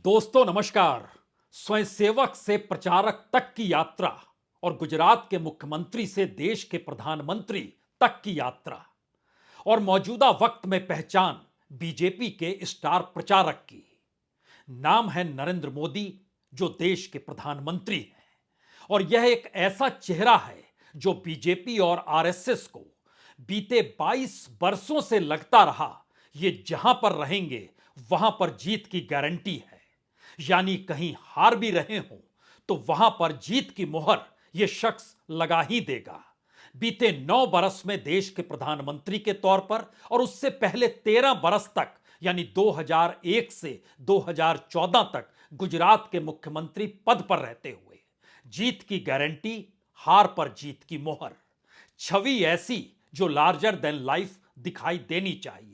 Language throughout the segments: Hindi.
दोस्तों नमस्कार। स्वयंसेवक से प्रचारक तक की यात्रा और गुजरात के मुख्यमंत्री से देश के प्रधानमंत्री तक की यात्रा और मौजूदा वक्त में पहचान बीजेपी के स्टार प्रचारक की। नाम है नरेंद्र मोदी, जो देश के प्रधानमंत्री हैं। और यह एक ऐसा चेहरा है जो बीजेपी और आरएसएस को बीते 22 वर्षों से लगता रहा ये जहां पर रहेंगे वहां पर जीत की गारंटी है। यानी कहीं हार भी रहे हों तो वहां पर जीत की मोहर यह शख्स लगा ही देगा। बीते 9 बरस में देश के प्रधानमंत्री के तौर पर और उससे पहले 13 बरस तक यानी 2001 से 2014 तक गुजरात के मुख्यमंत्री पद पर रहते हुए जीत की गारंटी, हार पर जीत की मोहर, छवि ऐसी जो लार्जर देन लाइफ दिखाई देनी चाहिए।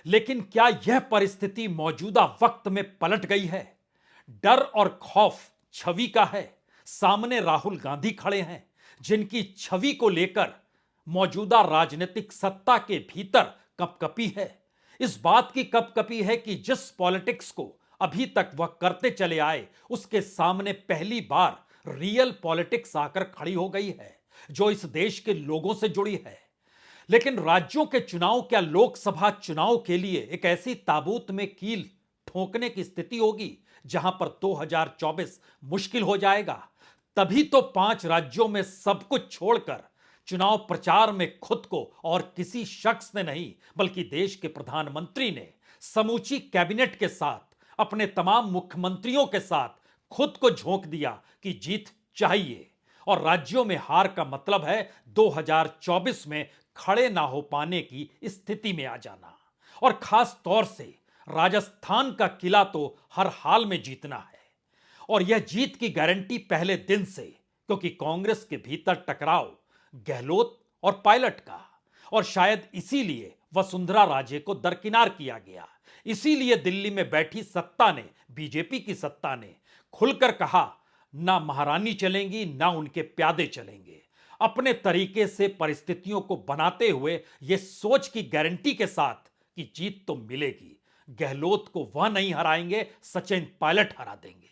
लेकिन क्या यह परिस्थिति मौजूदा वक्त में पलट गई है? डर और खौफ छवि का है। सामने राहुल गांधी खड़े हैं जिनकी छवि को लेकर मौजूदा राजनीतिक सत्ता के भीतर कपकपी है। इस बात की कपकपी है कि जिस पॉलिटिक्स को अभी तक वह करते चले आए उसके सामने पहली बार रियल पॉलिटिक्स आकर खड़ी हो गई है जो इस देश के लोगों से जुड़ी है। लेकिन राज्यों के चुनाव क्या लोकसभा चुनाव के लिए एक ऐसी ताबूत में कील ठोकने की स्थिति होगी जहां पर 2024 मुश्किल हो जाएगा? तभी तो 5 राज्यों में सब कुछ छोड़कर चुनाव प्रचार में खुद को और किसी शख्स ने नहीं बल्कि देश के प्रधानमंत्री ने समूची कैबिनेट के साथ अपने तमाम मुख्यमंत्रियों के साथ खुद को झोंक दिया कि जीत चाहिए। और राज्यों में हार का मतलब है 2024 में खड़े ना हो पाने की स्थिति में आ जाना। और खास तौर से राजस्थान का किला तो हर हाल में जीतना है। और यह जीत की गारंटी पहले दिन से, क्योंकि कांग्रेस के भीतर टकराव गहलोत और पायलट का, और शायद इसीलिए वसुंधरा राजे को दरकिनार किया गया। इसीलिए दिल्ली में बैठी सत्ता ने, बीजेपी की सत्ता ने खुलकर कहा ना महारानी चलेंगी ना उनके प्यादे चलेंगे। अपने तरीके से परिस्थितियों को बनाते हुए यह सोच की गारंटी के साथ कि जीत तो मिलेगी, गहलोत को वह नहीं हराएंगे, सचिन पायलट हरा देंगे।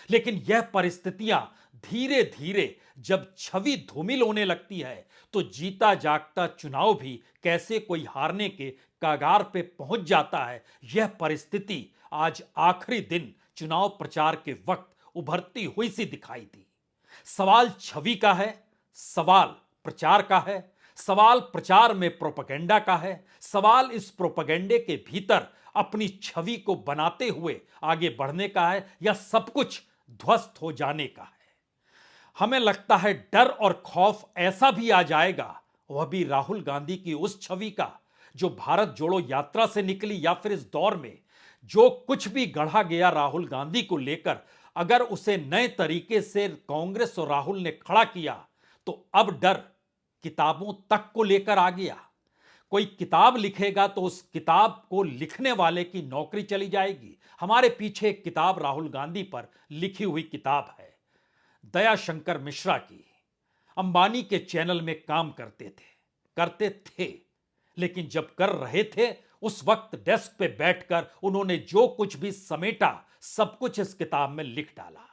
लेकिन यह परिस्थितियां धीरे धीरे जब छवि धूमिल होने लगती है तो जीता जागता चुनाव भी कैसे कोई हारने के कगार पे पहुंच जाता है। यह परिस्थिति आज आखिरी दिन चुनाव प्रचार के वक्त उभरती हुई सी दिखाई दी। सवाल छवि का है, सवाल प्रचार का है, सवाल प्रचार में प्रोपेगेंडा का है, सवाल इस प्रोपेगेंडे के भीतर अपनी छवि को बनाते हुए आगे बढ़ने का है, या सब कुछ ध्वस्त हो जाने का है। हमें लगता है डर और खौफ ऐसा भी आ जाएगा, वह भी राहुल गांधी की उस छवि का जो भारत जोड़ो यात्रा से निकली, या फिर इस दौर में जो कुछ भी गढ़ा गया राहुल गांधी को लेकर, अगर उसे नए तरीके से कांग्रेस और राहुल ने खड़ा किया तो अब डर किताबों तक को लेकर आ गया। कोई किताब लिखेगा तो उस किताब को लिखने वाले की नौकरी चली जाएगी। हमारे पीछे एक किताब राहुल गांधी पर लिखी हुई किताब है, दयाशंकर मिश्रा की। अंबानी के चैनल में काम करते थे, लेकिन जब कर रहे थे उस वक्त डेस्क पे बैठकर उन्होंने जो कुछ भी समेटा सब कुछ इस किताब में लिख डाला।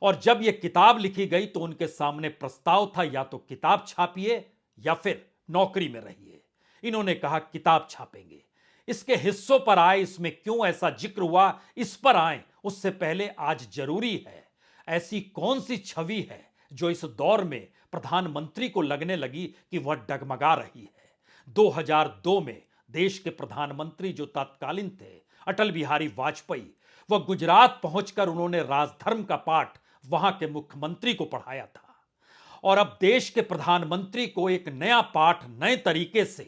और जब यह किताब लिखी गई तो उनके सामने प्रस्ताव था या तो किताब छापिए या फिर नौकरी में रहिए। इन्होंने कहा किताब छापेंगे। इसके हिस्सों पर आए, इसमें क्यों ऐसा जिक्र हुआ इस पर आए, उससे पहले आज जरूरी है ऐसी कौन सी छवि है जो इस दौर में प्रधानमंत्री को लगने लगी कि वह डगमगा रही है। 2002 में देश के प्रधानमंत्री जो तत्कालीन थे अटल बिहारी वाजपेयी, वह गुजरात पहुंचकर उन्होंने राजधर्म का पाठ वहां के मुख्यमंत्री को पढ़ाया था। और अब देश के प्रधानमंत्री को एक नया पाठ नए तरीके से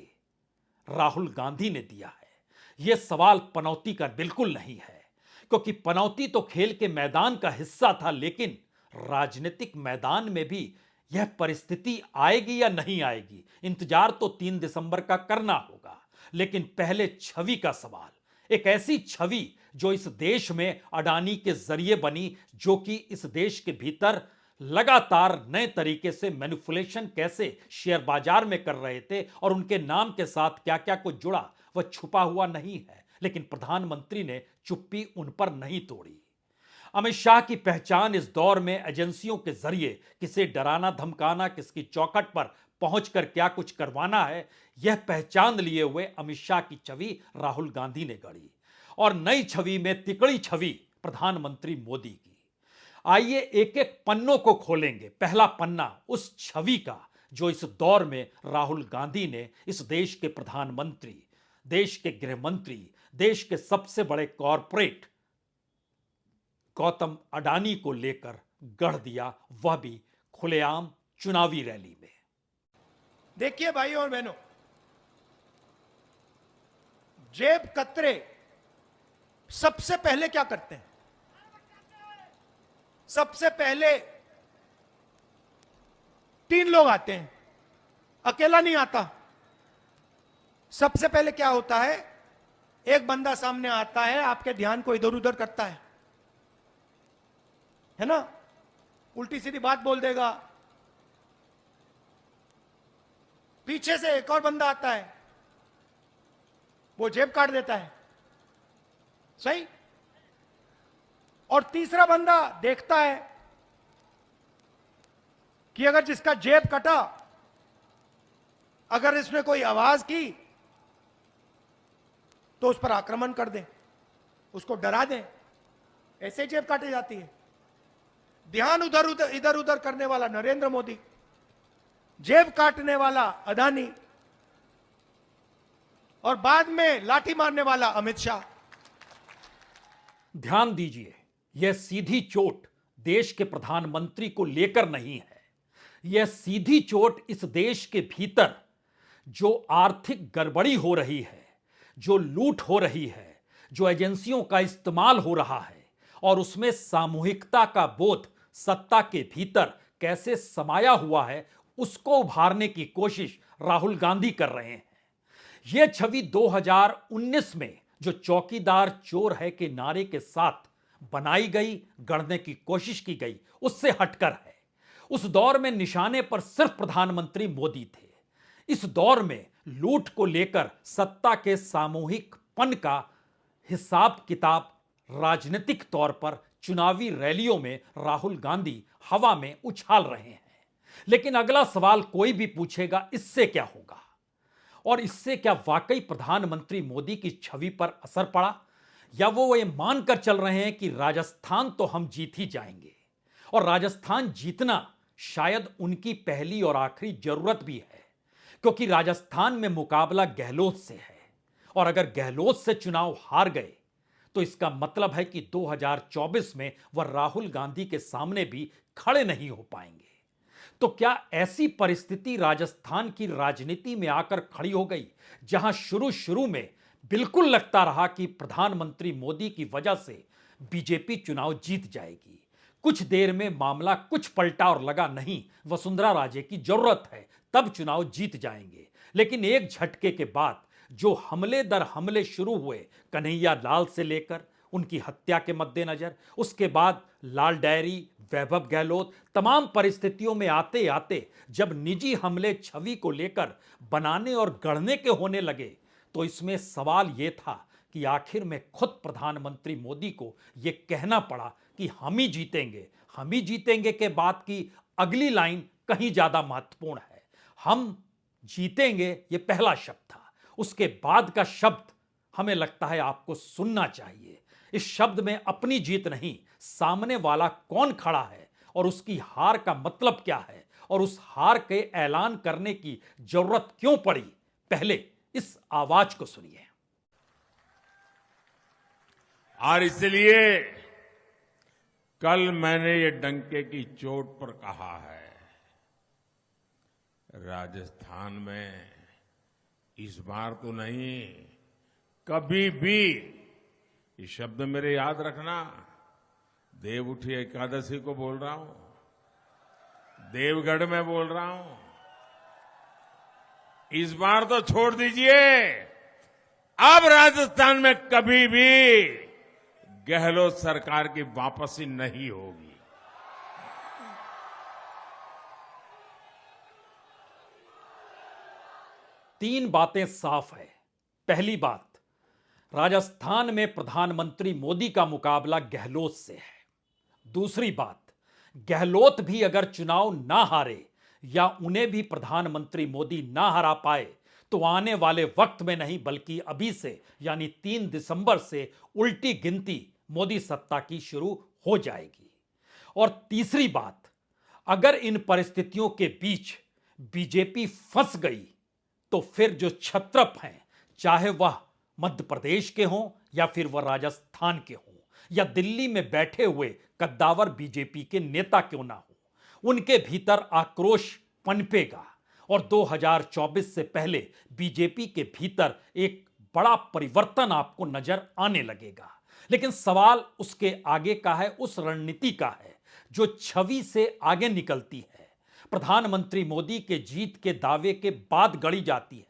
राहुल गांधी ने दिया है। यह सवाल पनौती का बिल्कुल नहीं है, क्योंकि पनौती तो खेल के मैदान का हिस्सा था, लेकिन राजनीतिक मैदान में भी यह परिस्थिति आएगी या नहीं आएगी, इंतजार तो 3 दिसंबर का करना होगा। लेकिन पहले छवि का सवाल, एक ऐसी छवि जो इस देश में अडानी के जरिए बनी, जो कि इस देश के भीतर लगातार नए तरीके से मैनिपुलेशन कैसे शेयर बाजार में कर रहे थे और उनके नाम के साथ क्या क्या कुछ जुड़ा वह छुपा हुआ नहीं है। लेकिन प्रधानमंत्री ने चुप्पी उन पर नहीं तोड़ी। अमित शाह की पहचान इस दौर में एजेंसियों के जरिए किसे डराना धमकाना, किसकी चौखट पर पहुंचकर क्या कुछ करवाना है, यह पहचान लिए हुए अमित शाह की छवि राहुल गांधी ने गढ़ी और नई छवि में तिकड़ी छवि प्रधानमंत्री मोदी की। आइए एक एक पन्नों को खोलेंगे। पहला पन्ना उस छवि का जो इस दौर में राहुल गांधी ने इस देश के प्रधानमंत्री, देश के गृह मंत्री, देश के सबसे बड़े कॉरपोरेट गौतम अडानी को लेकर गढ़ दिया, वह भी खुलेआम चुनावी रैली में। देखिए भाई और बहनों, जेब कतरे सबसे पहले क्या करते हैं? सबसे पहले 3 लोग आते हैं, अकेला नहीं आता। सबसे पहले क्या होता है, एक बंदा सामने आता है, आपके ध्यान को इधर उधर करता है ना, उल्टी सीधी बात बोल देगा। पीछे से एक और बंदा आता है, वो जेब काट देता है, सही। और तीसरा बंदा देखता है कि अगर जिसका जेब कटा, अगर इसने कोई आवाज की तो उस पर आक्रमण कर दें, उसको डरा दें। ऐसे जेब काटी जाती है। ध्यान इधर उधर करने वाला नरेंद्र मोदी, जेब काटने वाला अडानी और बाद में लाठी मारने वाला अमित शाह। ध्यान दीजिए, यह सीधी चोट देश के प्रधानमंत्री को लेकर नहीं है। यह सीधी चोट इस देश के भीतर जो आर्थिक गड़बड़ी हो रही है, जो लूट हो रही है, जो एजेंसियों का इस्तेमाल हो रहा है और उसमें सामूहिकता का बोध सत्ता के भीतर कैसे समाया हुआ है, उसको उभारने की कोशिश राहुल गांधी कर रहे हैं। यह छवि 2019 में जो चौकीदार चोर है के नारे के साथ बनाई गई, गढ़ने की कोशिश की गई, उससे हटकर है। उस दौर में निशाने पर सिर्फ प्रधानमंत्री मोदी थे। इस दौर में लूट को लेकर सत्ता के सामूहिकपन का हिसाब किताब राजनीतिक तौर पर चुनावी रैलियों में राहुल गांधी हवा में उछाल रहे हैं। लेकिन अगला सवाल कोई भी पूछेगा, इससे क्या होगा? और इससे क्या वाकई प्रधानमंत्री मोदी की छवि पर असर पड़ा, या वो ये मानकर चल रहे हैं कि राजस्थान तो हम जीत ही जाएंगे? और राजस्थान जीतना शायद उनकी पहली और आखिरी जरूरत भी है, क्योंकि राजस्थान में मुकाबला गहलोत से है और अगर गहलोत से चुनाव हार गए तो इसका मतलब है कि 2024 में वह राहुल गांधी के सामने भी खड़े नहीं हो पाएंगे। तो क्या ऐसी परिस्थिति राजस्थान की राजनीति में आकर खड़ी हो गई, जहां शुरू शुरू में बिल्कुल लगता रहा कि प्रधानमंत्री मोदी की वजह से बीजेपी चुनाव जीत जाएगी। कुछ देर में मामला कुछ पलटा और लगा नहीं, वसुंधरा राजे की जरूरत है, तब चुनाव जीत जाएंगे। लेकिन एक झटके के बाद जो हमले दर हमले शुरू हुए, कन्हैया लाल से लेकर उनकी हत्या के मद्देनजर, उसके बाद लाल डायरी, वैभव गहलोत, तमाम परिस्थितियों में आते आते जब निजी हमले छवि को लेकर बनाने और गढ़ने के होने लगे, तो इसमें सवाल यह था कि आखिर में खुद प्रधानमंत्री मोदी को यह कहना पड़ा कि हम ही जीतेंगे के बाद की अगली लाइन कहीं ज्यादा महत्वपूर्ण है। हम जीतेंगे, यह पहला शब्द था। उसके बाद का शब्द हमें लगता है आपको सुनना चाहिए। इस शब्द में अपनी जीत नहीं, सामने वाला कौन खड़ा है और उसकी हार का मतलब क्या है और उस हार के ऐलान करने की जरूरत क्यों पड़ी, पहले इस आवाज को सुनिए। और इसलिए कल मैंने ये डंके की चोट पर कहा है, राजस्थान में इस बार तो नहीं, कभी भी, ये शब्द मेरे याद रखना, देव उठी एकादशी को बोल रहा हूं, देवगढ़ में बोल रहा हूं, इस बार तो छोड़ दीजिए, अब राजस्थान में कभी भी गहलोत सरकार की वापसी नहीं होगी। तीन बातें साफ है। पहली बात, राजस्थान में प्रधानमंत्री मोदी का मुकाबला गहलोत से है। दूसरी बात, गहलोत भी अगर चुनाव ना हारे या उन्हें भी प्रधानमंत्री मोदी ना हरा पाए तो आने वाले वक्त में नहीं बल्कि अभी से यानी 3 दिसंबर से उल्टी गिनती मोदी सत्ता की शुरू हो जाएगी। और तीसरी बात, अगर इन परिस्थितियों के बीच बीजेपी फंस गई तो फिर जो क्षत्रप हैं, चाहे वह मध्य प्रदेश के हों या फिर वह राजस्थान के हों या दिल्ली में बैठे हुए कद्दावर बीजेपी के नेता क्यों ना हो, उनके भीतर आक्रोश पनपेगा और 2024 से पहले बीजेपी के भीतर एक बड़ा परिवर्तन आपको नजर आने लगेगा। लेकिन सवाल उसके आगे का है, उस रणनीति का है जो छवि से आगे निकलती है, प्रधानमंत्री मोदी के जीत के दावे के बाद गढ़ी जाती है।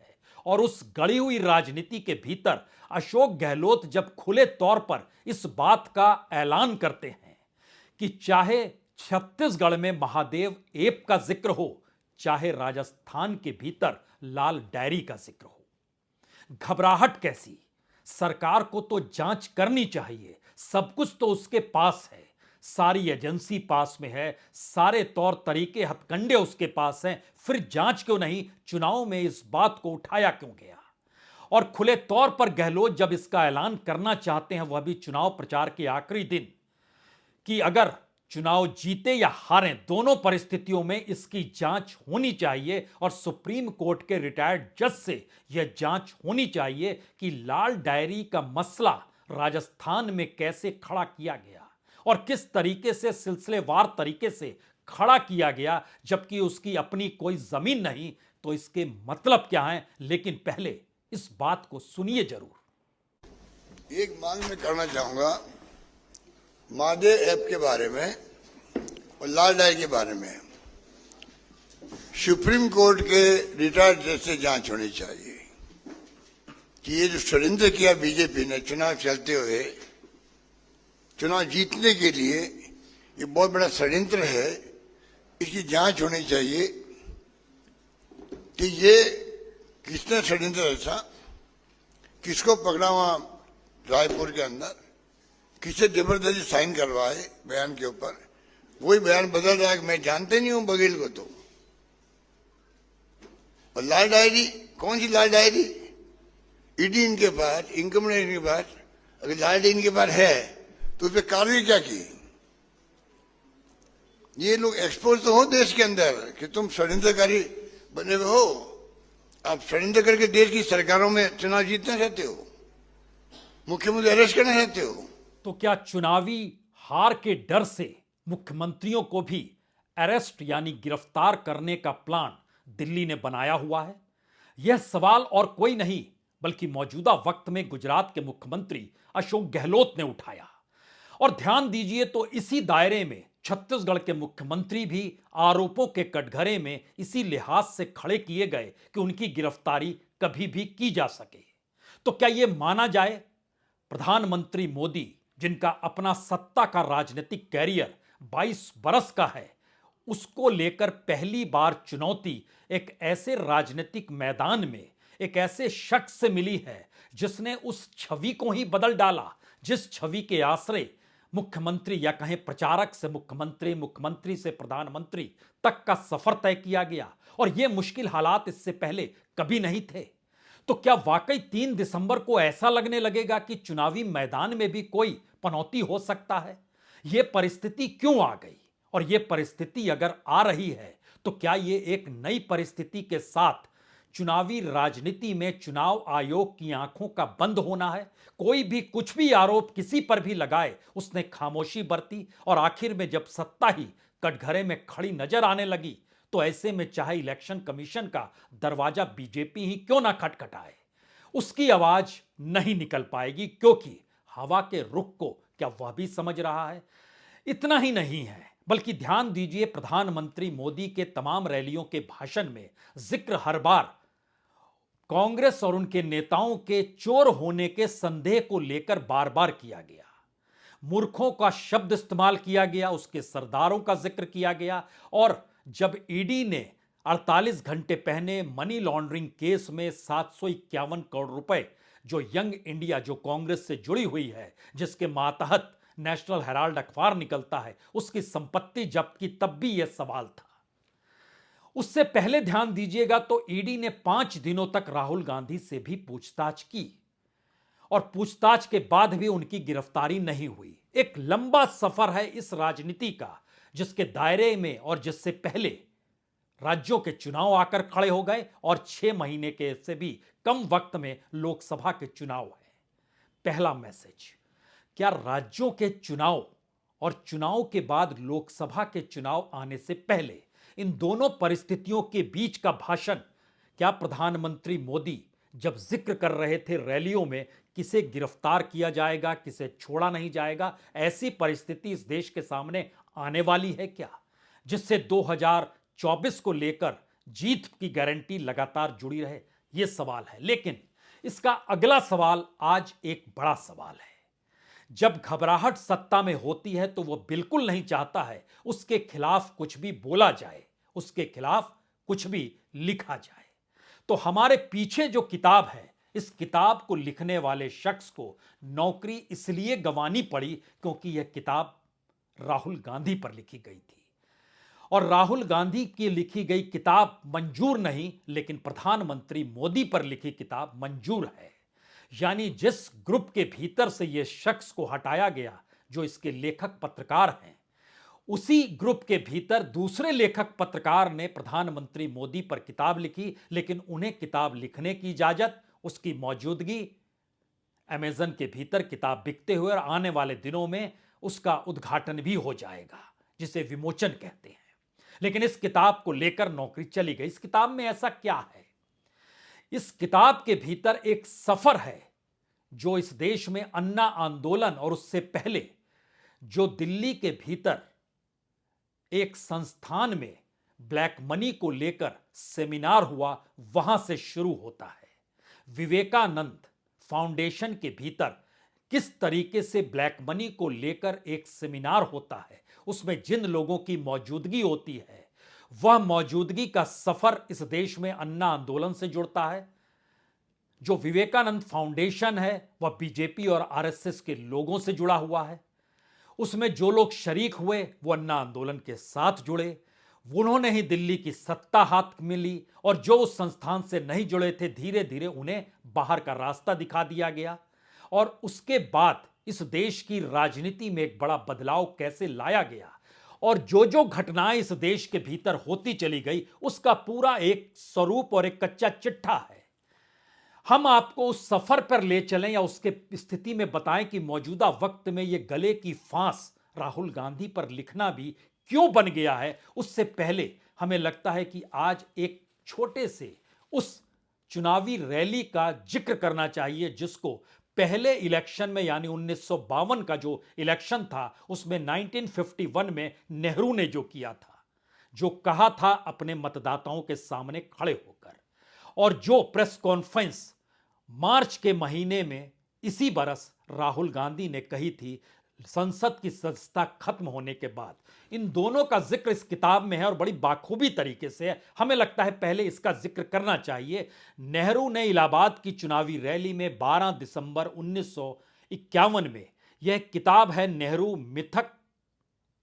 और उस गढ़ी हुई राजनीति के भीतर अशोक गहलोत जब खुले तौर पर इस बात का ऐलान करते हैं कि चाहे छत्तीसगढ़ में महादेव ऐप का जिक्र हो, चाहे राजस्थान के भीतर लाल डायरी का जिक्र हो, घबराहट कैसी? सरकार को तो जांच करनी चाहिए, सब कुछ तो उसके पास है, सारी एजेंसी पास में है, सारे तौर तरीके हथकंडे उसके पास हैं, फिर जांच क्यों नहीं? चुनाव में इस बात को उठाया क्यों गया? और खुले तौर पर गहलोत जब इसका ऐलान करना चाहते हैं, वह भी चुनाव प्रचार के आखिरी दिन, कि अगर चुनाव जीते या हारें, दोनों परिस्थितियों में इसकी जांच होनी चाहिए और सुप्रीम कोर्ट के रिटायर्ड जज से यह जांच होनी चाहिए कि लाल डायरी का मसला राजस्थान में कैसे खड़ा किया गया और किस तरीके से सिलसिलेवार तरीके से खड़ा किया गया, जबकि उसकी अपनी कोई जमीन नहीं। तो इसके मतलब क्या है? लेकिन पहले इस बात को सुनिए जरूर। एक मांग मैं करना चाहूंगा महादेव ऐप के बारे में और लाल डायरी के बारे में। सुप्रीम कोर्ट के रिटायर्ड जज से जांच होनी चाहिए कि ये जो षड्यंत्र किया बीजेपी ने चुनाव चलते हुए, चुनाव जीतने के लिए, ये बहुत बड़ा षड्यंत्र है। इसकी जांच होनी चाहिए कि ये किसने षड्यंत्र रचा, किसको पकड़ा वहां रायपुर के अंदर, किसे जबरदस्ती साइन करवाए बयान के ऊपर। वही बयान बदल रहा है कि मैं जानते नहीं हूं बघेल को। तो और लाल डायरी, कौन सी लाल डायरी? ईडी इनके पास, इनकम इनके पास। अगर लाल डायरी इनके पास है तो उस पर कार्रवाई क्या की? ये लोग एक्सपोज तो हो देश के अंदर कि तुम षड्यंत्रकारी बने हुए हो, आप षड्यंत्र करके देश की सरकारों में चुनाव जीतना चाहते हो, मुख्यमंत्री अरेस्ट करना चाहते हो। तो क्या चुनावी हार के डर से मुख्यमंत्रियों को भी अरेस्ट यानी गिरफ्तार करने का प्लान दिल्ली ने बनाया हुआ है? यह सवाल और कोई नहीं बल्कि मौजूदा वक्त में गुजरात के मुख्यमंत्री अशोक गहलोत ने उठाया। और ध्यान दीजिए तो इसी दायरे में छत्तीसगढ़ के मुख्यमंत्री भी आरोपों के कटघरे में इसी लिहाज से खड़े किए गए कि उनकी गिरफ्तारी कभी भी की जा सके। तो क्या यह माना जाए, प्रधानमंत्री मोदी जिनका अपना सत्ता का राजनीतिक कैरियर 22 बरस का है, उसको लेकर पहली बार चुनौती एक ऐसे राजनीतिक मैदान में एक ऐसे शख्स से मिली है जिसने उस छवि को ही बदल डाला, जिस छवि के आश्रय मुख्यमंत्री या कहें प्रचारक से मुख्यमंत्री, मुख्यमंत्री से प्रधानमंत्री तक का सफर तय किया गया। और यह मुश्किल हालात इससे पहले कभी नहीं थे। तो क्या वाकई 3 दिसंबर को ऐसा लगने लगेगा कि चुनावी मैदान में भी कोई पनौती हो सकता है? यह परिस्थिति क्यों आ गई? और यह परिस्थिति अगर आ रही है तो क्या यह एक नई परिस्थिति के साथ चुनावी राजनीति में चुनाव आयोग की आंखों का बंद होना है? कोई भी कुछ भी आरोप किसी पर भी लगाए, उसने खामोशी बरती और आखिर में जब सत्ता ही कटघरे में खड़ी नजर आने लगी तो ऐसे में चाहे इलेक्शन कमीशन का दरवाजा बीजेपी ही क्यों ना खटखटाए, उसकी आवाज नहीं निकल पाएगी, क्योंकि हवा के रुख को क्या वह भी समझ रहा है? इतना ही नहीं है बल्कि ध्यान दीजिए, प्रधानमंत्री मोदी के तमाम रैलियों के भाषण में जिक्र हर बार कांग्रेस और उनके नेताओं के चोर होने के संदेह को लेकर बार बार किया गया। मूर्खों का शब्द इस्तेमाल किया गया, उसके सरदारों का जिक्र किया गया। और जब ईडी ने 48 घंटे पहले मनी लॉन्ड्रिंग केस में 751 करोड़ रुपए जो यंग इंडिया जो कांग्रेस से जुड़ी हुई है, जिसके मातहत नेशनल हेराल्ड अखबार निकलता है, उसकी संपत्ति जब्त की, तब भी यह सवाल था। उससे पहले ध्यान दीजिएगा तो ईडी ने 5 दिनों तक राहुल गांधी से भी पूछताछ की और पूछताछ के बाद भी उनकी गिरफ्तारी नहीं हुई। एक लंबा सफर है इस राजनीति का, जिसके दायरे में और जिससे पहले राज्यों के चुनाव आकर खड़े हो गए और 6 महीने के से भी कम वक्त में लोकसभा के चुनाव है। पहला मैसेज, क्या राज्यों के चुनाव और चुनाव के बाद लोकसभा के चुनाव आने से पहले इन दोनों परिस्थितियों के बीच का भाषण, क्या प्रधानमंत्री मोदी जब जिक्र कर रहे थे रैलियों में किसे गिरफ्तार किया जाएगा, किसे छोड़ा नहीं जाएगा, ऐसी परिस्थिति इस देश के सामने आने वाली है क्या, जिससे 2024 को लेकर जीत की गारंटी लगातार जुड़ी रहे? यह सवाल है। लेकिन इसका अगला सवाल आज एक बड़ा सवाल है। जब घबराहट सत्ता में होती है तो वह बिल्कुल नहीं चाहता है उसके खिलाफ कुछ भी बोला जाए, उसके खिलाफ कुछ भी लिखा जाए। तो हमारे पीछे जो किताब है, इस किताब को लिखने वाले शख्स को नौकरी इसलिए गंवानी पड़ी क्योंकि यह किताब राहुल गांधी पर लिखी गई थी और राहुल गांधी की लिखी गई किताब मंजूर नहीं, लेकिन प्रधानमंत्री मोदी पर लिखी किताब मंजूर है। यानी जिस ग्रुप के भीतर से यह शख्स को हटाया गया, जो इसके लेखक पत्रकार हैं, उसी ग्रुप के भीतर दूसरे लेखक पत्रकार ने प्रधानमंत्री मोदी पर किताब लिखी, लेकिन उन्हें किताब लिखने की इजाजत, उसकी मौजूदगी, अमेज़न के भीतर किताब बिकते हुए और आने वाले दिनों में उसका उद्घाटन भी हो जाएगा, जिसे विमोचन कहते हैं। लेकिन इस किताब को लेकर नौकरी चली गई। इस किताब में ऐसा क्या है? इस किताब के भीतर एक सफर है जो इस देश में अन्ना आंदोलन और उससे पहले जो दिल्ली के भीतर एक संस्थान में ब्लैक मनी को लेकर सेमिनार हुआ, वहां से शुरू होता है। विवेकानंद फाउंडेशन के भीतर किस तरीके से ब्लैक मनी को लेकर एक सेमिनार होता है, उसमें जिन लोगों की मौजूदगी होती है, वह मौजूदगी का सफर इस देश में अन्ना आंदोलन से जुड़ता है। जो विवेकानंद फाउंडेशन है वह बीजेपी और आरएसएस के लोगों से जुड़ा हुआ है। उसमें जो लोग शरीक हुए वो अन्ना आंदोलन के साथ जुड़े, उन्होंने ही दिल्ली की सत्ता हाथ में ली, और जो उस संस्थान से नहीं जुड़े थे, धीरे धीरे उन्हें बाहर का रास्ता दिखा दिया गया। और उसके बाद इस देश की राजनीति में एक बड़ा बदलाव कैसे लाया गया और जो जो घटनाएं इस देश के भीतर होती चली गई, उसका पूरा एक स्वरूप और एक कच्चा चिट्ठा है। हम आपको उस सफर पर ले चलें या उसके स्थिति में बताएं कि मौजूदा वक्त में यह गले की फांस राहुल गांधी पर लिखना भी क्यों बन गया है। उससे पहले हमें लगता है कि आज एक छोटे से उस चुनावी रैली का जिक्र करना चाहिए जिसको पहले इलेक्शन में, यानी 1952 का जो इलेक्शन था, उसमें 1951 में नेहरू ने जो किया था, जो कहा था अपने मतदाताओं के सामने खड़े होकर, और जो प्रेस कॉन्फ्रेंस मार्च के महीने में इसी बरस राहुल गांधी ने कही थी संसद की सदस्यता खत्म होने के बाद। इन दोनों का जिक्र इस किताब में है और बड़ी बाखूबी तरीके से है। हमें लगता है पहले इसका जिक्र करना चाहिए। नेहरू ने इलाहाबाद की चुनावी रैली में 12 दिसंबर 1951 में, यह किताब है नेहरू मिथक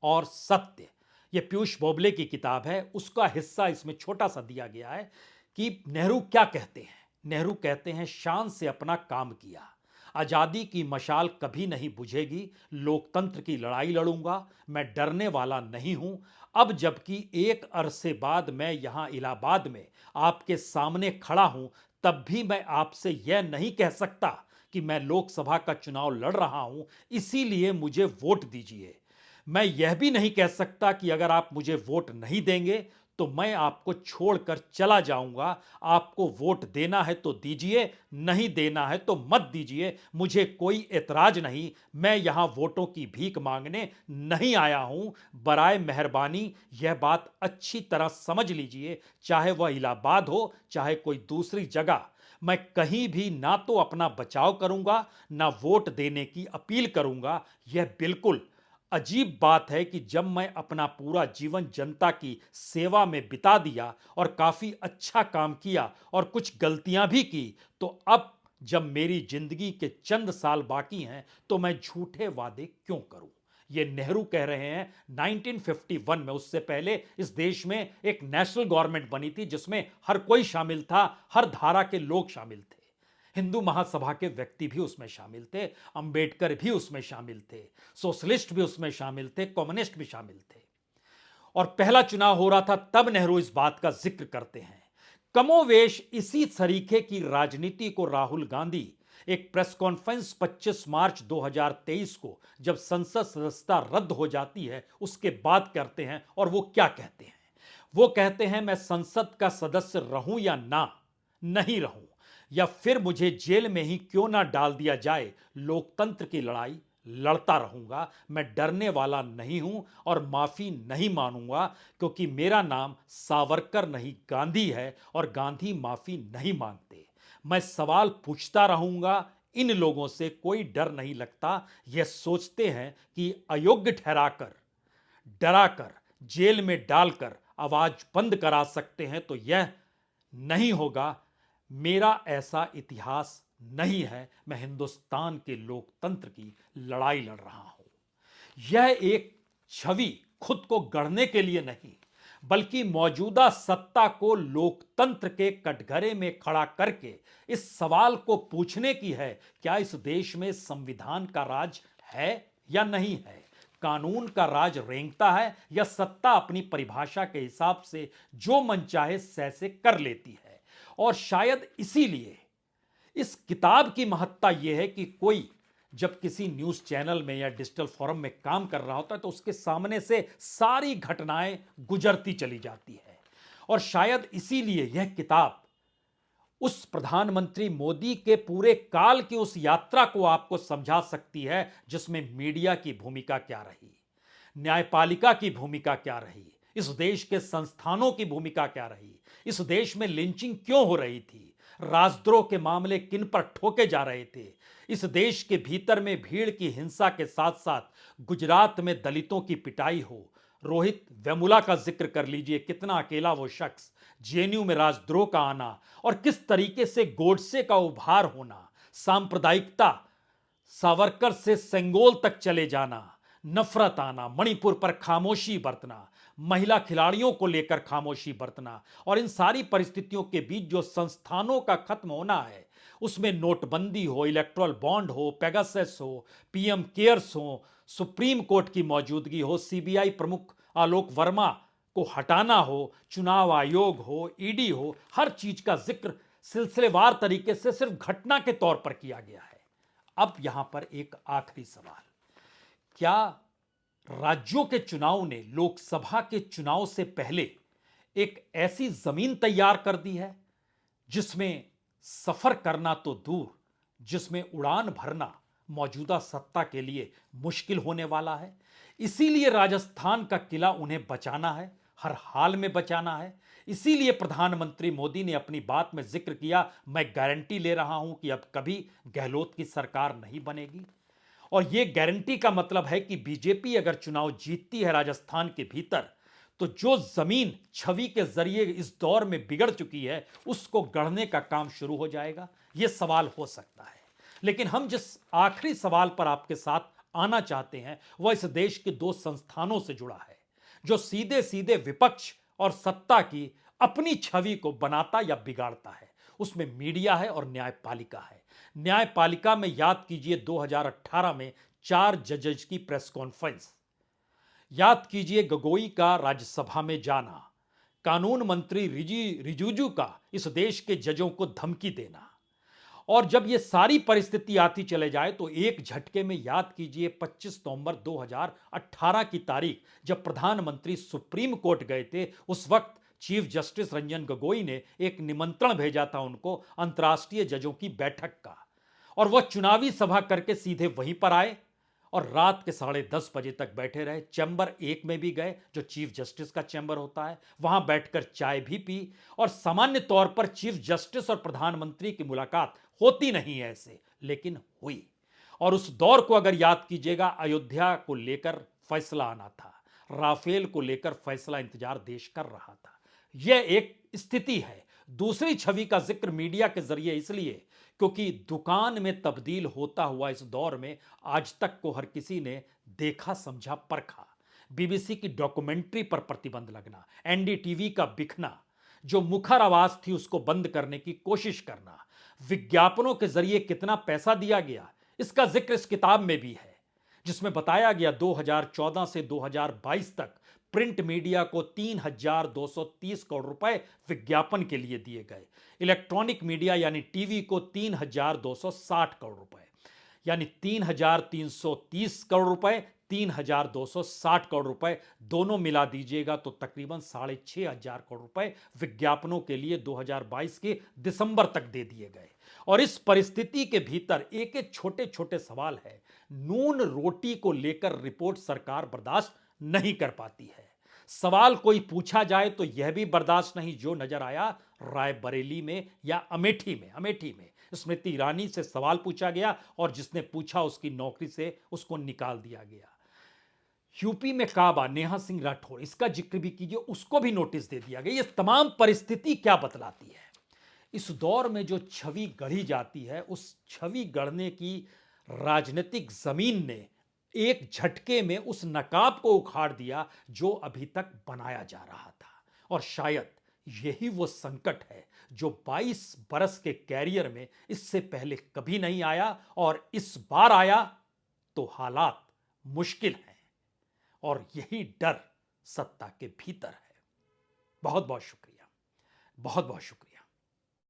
और सत्य, यह पीयूष बोबले की किताब है, उसका हिस्सा इसमें छोटा सा दिया गया है कि नेहरू क्या कहते हैं। नेहरू कहते हैं, शान से अपना काम किया, आजादी की मशाल कभी नहीं बुझेगी, लोकतंत्र की लड़ाई लड़ूंगा, मैं डरने वाला नहीं हूं। अब जबकि एक अरसे बाद मैं यहां इलाहाबाद में आपके सामने खड़ा हूं, तब भी मैं आपसे यह नहीं कह सकता कि मैं लोकसभा का चुनाव लड़ रहा हूं, इसीलिए मुझे वोट दीजिए। मैं यह भी नहीं कह सकता कि अगर आप मुझे वोट नहीं देंगे तो मैं आपको छोड़कर चला जाऊंगा। आपको वोट देना है तो दीजिए, नहीं देना है तो मत दीजिए, मुझे कोई एतराज नहीं। मैं यहां वोटों की भीख मांगने नहीं आया हूं। बराए मेहरबानी यह बात अच्छी तरह समझ लीजिए, चाहे वह इलाहाबाद हो चाहे कोई दूसरी जगह, मैं कहीं भी ना तो अपना बचाव करूंगा ना वोट देने की अपील करूंगा। यह बिल्कुल अजीब बात है कि जब मैं अपना पूरा जीवन जनता की सेवा में बिता दिया और काफी अच्छा काम किया और कुछ गलतियां भी की, तो अब जब मेरी जिंदगी के चंद साल बाकी हैं तो मैं झूठे वादे क्यों करूं। ये नेहरू कह रहे हैं 1951 में। उससे पहले इस देश में एक नेशनल गवर्नमेंट बनी थी जिसमें हर कोई शामिल था, हर धारा के लोग शामिल थे। हिंदू महासभा के व्यक्ति भी उसमें शामिल थे, अंबेडकर भी उसमें शामिल थे, सोशलिस्ट भी उसमें शामिल थे, कम्युनिस्ट भी शामिल थे। और पहला चुनाव हो रहा था तब नेहरू इस बात का जिक्र करते हैं। कमोवेश इसी तरीके की राजनीति को राहुल गांधी एक प्रेस कॉन्फ्रेंस 25 मार्च 2023 को, जब संसद सदस्यता रद्द हो जाती है, उसके बाद करते हैं। और वो क्या कहते हैं? वो कहते हैं, मैं संसद का सदस्य रहूं या ना नहीं रहूं, या फिर मुझे जेल में ही क्यों ना डाल दिया जाए, लोकतंत्र की लड़ाई लड़ता रहूंगा। मैं डरने वाला नहीं हूं और माफी नहीं मानूंगा, क्योंकि मेरा नाम सावरकर नहीं गांधी है और गांधी माफी नहीं मांगते। मैं सवाल पूछता रहूंगा। इन लोगों से कोई डर नहीं लगता। यह सोचते हैं कि अयोग्य ठहराकर, डराकर, जेल में डालकर आवाज बंद करा सकते हैं, तो यह नहीं होगा। मेरा ऐसा इतिहास नहीं है। मैं हिंदुस्तान के लोकतंत्र की लड़ाई लड़ रहा हूं। यह एक छवि खुद को गढ़ने के लिए नहीं, बल्कि मौजूदा सत्ता को लोकतंत्र के कटघरे में खड़ा करके इस सवाल को पूछने की है, क्या इस देश में संविधान का राज है या नहीं है? कानून का राज रेंगता है या सत्ता अपनी परिभाषा के हिसाब से जो मन चाहे सैसे कर लेती है? और शायद इसीलिए इस किताब की महत्ता यह है कि कोई जब किसी न्यूज चैनल में या डिजिटल फोरम में काम कर रहा होता है तो उसके सामने से सारी घटनाएं गुजरती चली जाती है। और शायद इसीलिए यह किताब उस प्रधानमंत्री मोदी के पूरे काल की उस यात्रा को आपको समझा सकती है, जिसमें मीडिया की भूमिका क्या रही, न्यायपालिका की भूमिका क्या रही, इस देश के संस्थानों की भूमिका क्या रही, इस देश में लिंचिंग क्यों हो रही थी, राजद्रोह के मामले किन पर ठोके जा रहे थे, इस देश के भीतर में भीड़ की हिंसा के साथ साथ गुजरात में दलितों की पिटाई हो, रोहित वेमुला का जिक्र कर लीजिए, कितना अकेला वो शख्स, जेएनयू में राजद्रोह का आना और किस तरीके से गोडसे का उभार होना, सांप्रदायिकता, सावरकर से सेंगोल तक चले जाना, नफरत आना, मणिपुर पर खामोशी बरतना, महिला खिलाड़ियों को लेकर खामोशी बरतना, और इन सारी परिस्थितियों के बीच जो संस्थानों का खत्म होना है, उसमें नोटबंदी हो, इलेक्ट्रल बॉन्ड हो, पेगासस हो, पीएम केयर्स हो, सुप्रीम कोर्ट की मौजूदगी हो, सीबीआई प्रमुख आलोक वर्मा को हटाना हो, चुनाव आयोग हो, ईडी हो, हर चीज का जिक्र सिलसिलेवार तरीके से सिर्फ घटना के तौर पर किया गया है। अब यहां पर एक आखिरी सवाल, क्या राज्यों के चुनाव ने लोकसभा के चुनाव से पहले एक ऐसी जमीन तैयार कर दी है जिसमें सफर करना तो दूर, जिसमें उड़ान भरना मौजूदा सत्ता के लिए मुश्किल होने वाला है? इसीलिए राजस्थान का किला उन्हें बचाना है, हर हाल में बचाना है। इसीलिए प्रधानमंत्री मोदी ने अपनी बात में जिक्र किया, मैं गारंटी ले रहा हूं कि अब कभी गहलोत की सरकार नहीं बनेगी। और यह गारंटी का मतलब है कि बीजेपी अगर चुनाव जीतती है राजस्थान के भीतर, तो जो जमीन छवि के जरिए इस दौर में बिगड़ चुकी है, उसको गढ़ने का काम शुरू हो जाएगा। यह सवाल हो सकता है। लेकिन हम जिस आखिरी सवाल पर आपके साथ आना चाहते हैं, वह इस देश के दो संस्थानों से जुड़ा है, जो सीधे सीधे विपक्ष और सत्ता की अपनी छवि को बनाता या बिगाड़ता है। उसमें मीडिया है और न्यायपालिका है। न्यायपालिका में याद कीजिए 2018 में 4 जजेज की प्रेस कॉन्फ्रेंस, याद कीजिए गगोई का राज्यसभा में जाना, कानून मंत्री रिजिजू का इस देश के जजों को धमकी देना। और जब यह सारी परिस्थिति आती चले जाए तो एक झटके में याद कीजिए 25 नवंबर 2018 की तारीख, जब प्रधानमंत्री सुप्रीम कोर्ट गए थे, उस वक्त चीफ जस्टिस रंजन गोगोई ने एक निमंत्रण भेजा था उनको अंतर्राष्ट्रीय जजों की बैठक का, और वह चुनावी सभा करके सीधे वहीं पर आए और रात के 10:30 बजे तक बैठे रहे। चैम्बर 1 में भी गए, जो चीफ जस्टिस का चैम्बर होता है, वहां बैठकर चाय भी पी। और सामान्य तौर पर चीफ जस्टिस और प्रधानमंत्री की मुलाकात होती नहीं है ऐसे, लेकिन हुई। और उस दौर को अगर याद कीजिएगा, अयोध्या को लेकर फैसला आना था, राफेल को लेकर फैसला इंतजार देश कर रहा था। यह एक स्थिति है। दूसरी छवि का जिक्र मीडिया के जरिए इसलिए क्योंकि दुकान में तब्दील होता हुआ इस दौर में आज तक को हर किसी ने देखा, समझा, परखा। बीबीसी की डॉक्यूमेंट्री पर प्रतिबंध लगना, एनडीटीवी का बिकना, जो मुखर आवाज थी उसको बंद करने की कोशिश करना, विज्ञापनों के जरिए कितना पैसा दिया गया इसका जिक्र इस किताब में भी है, जिसमें बताया गया 2014 से 2022 तक प्रिंट मीडिया को 3,230 करोड़ रुपए विज्ञापन के लिए दिए गए, इलेक्ट्रॉनिक मीडिया यानी टीवी को 3,260 करोड़ रुपए, यानी 3,330 करोड़ रुपए, 3,260 करोड़ रुपए दोनों मिला दीजिएगा तो तकरीबन 6,500 करोड़ रुपए विज्ञापनों के लिए 2022 के दिसंबर तक दे दिए गए। और इस परिस्थिति के भीतर एक एक छोटे छोटे सवाल है। नून रोटी को लेकर रिपोर्ट सरकार बर्दाश्त नहीं कर पाती है। सवाल कोई पूछा जाए तो यह भी बर्दाश्त नहीं जो नजर आया रायबरेली में या अमेठी में स्मृति ईरानी से सवाल पूछा गया और जिसने पूछा उसकी नौकरी से उसको निकाल दिया गया। यूपी में काबा, नेहा सिंह राठौर, इसका जिक्र भी कीजिए, उसको भी नोटिस दे दिया गया। ये तमाम परिस्थिति क्या बतलाती है? इस दौर में जो छवि गढ़ी जाती है उस छवि गढ़ने की राजनीतिक जमीन ने एक झटके में उस नकाब को उखाड़ दिया जो अभी तक बनाया जा रहा था। और शायद यही वो संकट है जो 22 बरस के कैरियर में इससे पहले कभी नहीं आया और इस बार आया तो हालात मुश्किल हैं और यही डर सत्ता के भीतर है। बहुत बहुत शुक्रिया, बहुत बहुत शुक्रिया।